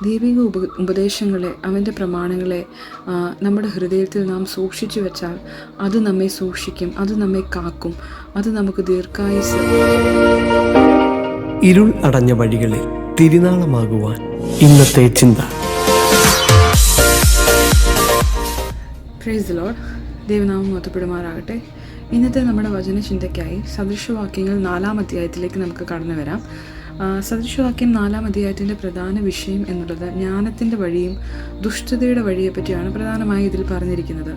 ദൈവിക ഉപദേശങ്ങളെ, അവൻ്റെ പ്രമാണങ്ങളെ നമ്മുടെ ഹൃദയത്തിൽ നാം സൂക്ഷിച്ചു വെച്ചാൽ അത് നമ്മെ സൂക്ഷിക്കും, അത് നമ്മെ കാക്കും, അത് നമുക്ക് ദീർഘായുസ്. ഇരുൾ അടഞ്ഞ വഴികളിൽ തിരുനാളമാകുവാൻ ഇന്നത്തെ ചിന്ത. Praise the Lord. ദൈവനാമം മഹത്വപ്പെടുമാറാകട്ടെ. ഇന്നത്തെ നമ്മുടെ വചനചിന്തയ്ക്കായി സദൃശവാക്യങ്ങൾ 4-ാം അധ്യായത്തിലേക്ക് നമുക്ക് കടന്നു വരാം. സദൃശവാക്യം 4-ാം അധ്യായത്തിൻ്റെ പ്രധാന വിഷയം എന്നുള്ളത് ജ്ഞാനത്തിൻ്റെ വഴിയും ദുഷ്ടതയുടെ വഴിയെപ്പറ്റിയാണ് പ്രധാനമായി ഇതിൽ പറഞ്ഞിരിക്കുന്നത്.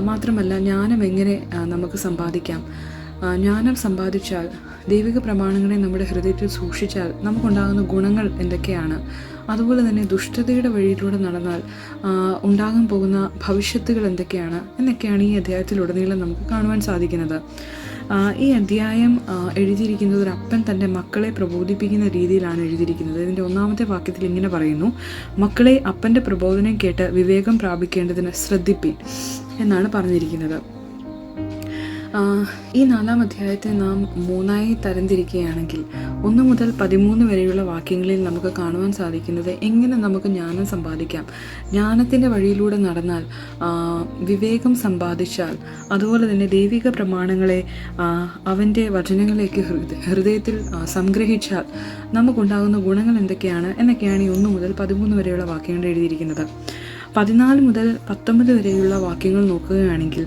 മാത്രമല്ല, ജ്ഞാനം എങ്ങനെ നമുക്ക് സമ്പാദിക്കാം, ജ്ഞാനം സമ്പാദിച്ചാൽ, ദൈവിക പ്രമാണങ്ങളെ നമ്മുടെ ഹൃദയത്തിൽ സൂക്ഷിച്ചാൽ നമുക്കുണ്ടാകുന്ന ഗുണങ്ങൾ എന്തൊക്കെയാണ്, അതുപോലെ തന്നെ ദുഷ്ടതയുടെ വഴിയിലൂടെ നടന്നാൽ ഉണ്ടാകാൻ പോകുന്ന ഭവിഷ്യത്തുകൾ എന്തൊക്കെയാണ് എന്നൊക്കെയാണ് ഈ അധ്യായത്തിലുടനീളം നമുക്ക് കാണുവാൻ സാധിക്കുന്നത്. ഈ അധ്യായം എഴുതിയിരിക്കുന്നത് ഒരു അപ്പൻ തൻ്റെ മക്കളെ പ്രബോധിപ്പിക്കുന്ന രീതിയിലാണ് എഴുതിയിരിക്കുന്നത്. ഇതിൻ്റെ 1-ാമത്തെ വാക്യത്തിൽ ഇങ്ങനെ പറയുന്നു: മക്കളെ, അപ്പൻ്റെ പ്രബോധനം കേട്ട് വിവേകം പ്രാപിക്കേണ്ടതിന് ശ്രദ്ധിപ്പിൻ എന്നാണ് പറഞ്ഞിരിക്കുന്നത്. ഈ 4-ാം അധ്യായത്തെ നാം 3ആയി തരംതിരിക്കുകയാണെങ്കിൽ 1 മുതൽ 13 വരെയുള്ള വാക്യങ്ങളിൽ നമുക്ക് കാണുവാൻ സാധിക്കുന്നത് എങ്ങനെ നമുക്ക് ജ്ഞാനം സമ്പാദിക്കാം, ജ്ഞാനത്തിൻ്റെ വഴിയിലൂടെ നടന്നാൽ, വിവേകം സമ്പാദിച്ചാൽ, അതുപോലെ തന്നെ ദൈവിക പ്രമാണങ്ങളെ അവൻ്റെ വചനങ്ങളിലേക്ക് ഹൃദയത്തിൽ സംഗ്രഹിച്ചാൽ നമുക്കുണ്ടാകുന്ന ഗുണങ്ങൾ എന്തൊക്കെയാണ് എന്നൊക്കെയാണ് ഈ 1 മുതൽ 13 വരെയുള്ള വാക്യങ്ങൾ എഴുതിയിരിക്കുന്നത്. 14 മുതൽ 19 വരെയുള്ള വാക്യങ്ങൾ നോക്കുകയാണെങ്കിൽ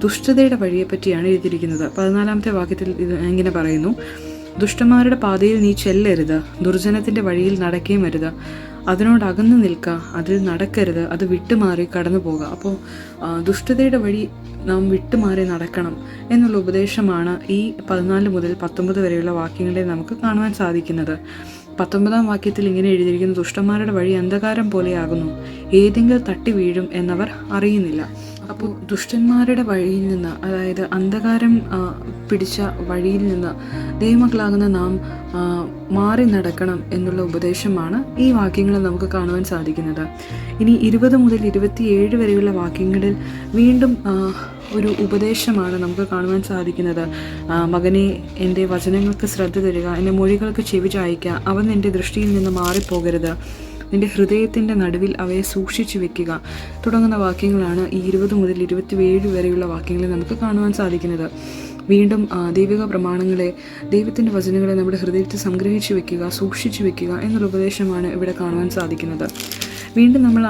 ദുഷ്ടതയുടെ വഴിയെപ്പറ്റിയാണ് എഴുതിയിരിക്കുന്നത്. 14-ാമത്തെ വാക്യത്തിൽ ഇങ്ങനെ പറയുന്നു: ദുഷ്ടന്മാരുടെ പാതയിൽ നീ ചെല്ലരുത്, ദുർജനത്തിൻ്റെ വഴിയിൽ നടക്കുകയും അരുത്, അതിനോടകന്നു നിൽക്കുക, അതിൽ നടക്കരുത്, അത് വിട്ടുമാറി കടന്നു പോകുക. അപ്പോൾ ദുഷ്ടതയുടെ വഴി നാം വിട്ടുമാറി നടക്കണം എന്നുള്ള ഉപദേശമാണ് ഈ 14 മുതൽ 19 വരെയുള്ള വാക്യങ്ങളിൽ നമുക്ക് കാണുവാൻ സാധിക്കുന്നത്. 19-ാം വാക്യത്തിൽ ഇങ്ങനെ എഴുതിയിരിക്കുന്നു: ദുഷ്ടന്മാരുടെ വഴി അന്ധകാരം പോലെയാകുന്നു, ഏതെങ്കിലും തട്ടി വീഴും എന്നവർ അറിയുന്നില്ല. അപ്പോൾ ദുഷ്ടന്മാരുടെ വഴിയിൽ നിന്ന്, അതായത് അന്ധകാരം പിടിച്ച വഴിയിൽ നിന്ന് ദൈവമക്കളാകുന്ന നാം മാറി നടക്കണം എന്നുള്ള ഉപദേശമാണ് ഈ വാക്യങ്ങളിൽ നമുക്ക് കാണുവാൻ സാധിക്കുന്നത്. ഇനി 20 മുതൽ 27 വരെയുള്ള വാക്യങ്ങളിൽ വീണ്ടും ഒരു ഉപദേശമാണ് നമുക്ക് കാണുവാൻ സാധിക്കുന്നത്. മകനെ, എൻ്റെ വചനങ്ങൾക്ക് ശ്രദ്ധ തരിക, എൻ്റെ മൊഴികൾക്ക് ചെവി ചായ്ക്കുക, അവ നിൻ്റെ ദൃഷ്ടിയിൽ നിന്ന് മാറിപ്പോകരുത്, നിൻ്റെ ഹൃദയത്തിൻ്റെ നടുവിൽ അവയെ സൂക്ഷിച്ചു വെക്കുക തുടങ്ങുന്ന വാക്യങ്ങളാണ് ഈ 20 മുതൽ 27 വരെയുള്ള വാക്യങ്ങളിൽ നമുക്ക് കാണുവാൻ സാധിക്കുന്നത്. വീണ്ടും ദൈവിക പ്രമാണങ്ങളെ, ദൈവത്തിൻ്റെ വചനങ്ങളെ നമ്മുടെ ഹൃദയത്തിൽ സംഗ്രഹിച്ചു വെക്കുക, സൂക്ഷിച്ചു വെക്കുക എന്നുള്ള ഉപദേശമാണ് ഇവിടെ കാണുവാൻ സാധിക്കുന്നത്. വീണ്ടും നമ്മൾ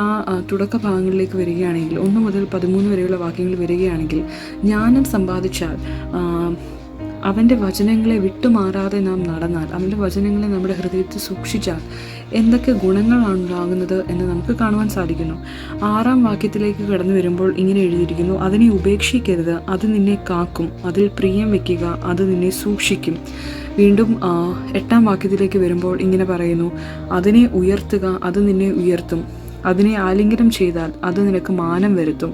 തുടക്ക ഭാഗങ്ങളിലേക്ക് വരികയാണെങ്കിൽ 1 മുതൽ 13 വരെയുള്ള വാക്യങ്ങൾ വരികയാണെങ്കിൽ, ജ്ഞാനം സമ്പാദിച്ചാൽ, അവൻ്റെ വചനങ്ങളെ വിട്ടുമാറാതെ നാം നടന്നാൽ, അവൻ്റെ വചനങ്ങളെ നമ്മുടെ ഹൃദയത്തിൽ സൂക്ഷിച്ചാൽ എന്തൊക്കെ ഗുണങ്ങളാണ് ഉണ്ടാകുന്നത് എന്ന് നമുക്ക് കാണുവാൻ സാധിക്കുന്നു. 6-ാം വാക്യത്തിലേക്ക് കടന്നു വരുമ്പോൾ ഇങ്ങനെ എഴുതിയിരിക്കുന്നു: അതിനെ ഉപേക്ഷിക്കരുത്, അത് നിന്നെ കാക്കും, അതിൽ പ്രിയം വയ്ക്കുക, അത് നിന്നെ സൂക്ഷിക്കും. വീണ്ടും 8-ാം വാക്യത്തിലേക്ക് വരുമ്പോൾ ഇങ്ങനെ പറയുന്നു: അതിനെ ഉയർത്തുക, അത് നിന്നെ ഉയർത്തും, അതിനെ ആലിംഗനം ചെയ്താൽ അത് നിനക്ക് മാനം വരുത്തും.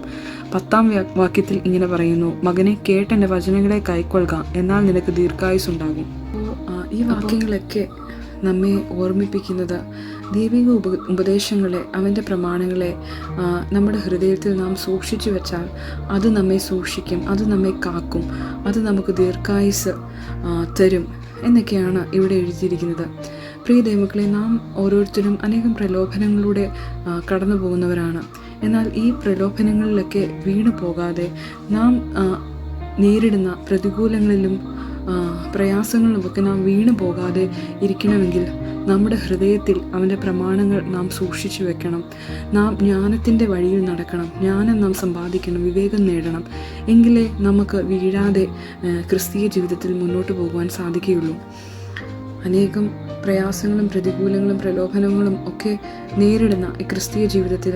10-ാം വാക്യത്തിൽ ഇങ്ങനെ പറയുന്നു: മകനെ, കേട്ടെൻ്റെ വചനങ്ങളെ കൈക്കൊള്ളുക, എന്നാൽ നിനക്ക് ദീർഘായുസ്സുണ്ടാകും. ഈ വാക്യങ്ങളൊക്കെ നമ്മെ ഓർമ്മിപ്പിക്കുന്നത് ദൈവിക ഉപദേശങ്ങളെ, അവൻ്റെ പ്രമാണങ്ങളെ നമ്മുടെ ഹൃദയത്തിൽ നാം സൂക്ഷിച്ചു വെച്ചാൽ അത് നമ്മെ സൂക്ഷിക്കും, അത് നമ്മെ കാക്കും, അത് നമുക്ക് ദീർഘായുസ് തരും എന്നൊക്കെയാണ് ഇവിടെ എഴുതിയിരിക്കുന്നത്. പ്രിയ ദൈവമക്കളെ, നാം ഓരോരുത്തരും അനേകം പ്രലോഭനങ്ങളിലൂടെ കടന്നു പോകുന്നവരാണ്. എന്നാൽ ഈ പ്രലോഭനങ്ങളിലൊക്കെ വീണു പോകാതെ നാം നേരിടുന്ന പ്രതികൂലങ്ങളിലും പ്രയാസങ്ങളിലുമൊക്കെ നാം വീണു പോകാതെ ഇരിക്കണമെങ്കിൽ നമ്മുടെ ഹൃദയത്തിൽ അവൻ്റെ പ്രമാണങ്ങൾ നാം സൂക്ഷിച്ചു വെക്കണം. നാം ജ്ഞാനത്തിൻ്റെ വഴിയിൽ നടക്കണം, ജ്ഞാനം നാം സമ്പാദിക്കണം, വിവേകം നേടണം. എങ്കിലേ നമുക്ക് വീഴാതെ ക്രിസ്തീയ ജീവിതത്തിൽ മുന്നോട്ട് പോകുവാൻ സാധിക്കുകയുള്ളൂ. അനേകം പ്രയാസങ്ങളും പ്രതികൂലങ്ങളും പ്രലോഭനങ്ങളും ഒക്കെ നേരിടുന്ന ഈ ക്രിസ്തീയ ജീവിതത്തിൽ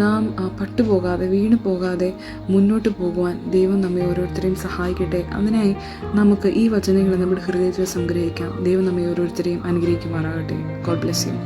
നാം പട്ടുപോകാതെ, വീണു പോകാതെ മുന്നോട്ട് പോകുവാൻ ദൈവം നമ്മെ ഓരോരുത്തരെയും സഹായിക്കട്ടെ. അതിനായി നമുക്ക് ഈ വചനങ്ങൾ നമ്മുടെ ഹൃദയത്തിൽ സംഗ്രഹിക്കാം. ദൈവം നമ്മെ ഓരോരുത്തരെയും അനുഗ്രഹിക്കുമാറാകട്ടെ. God bless you.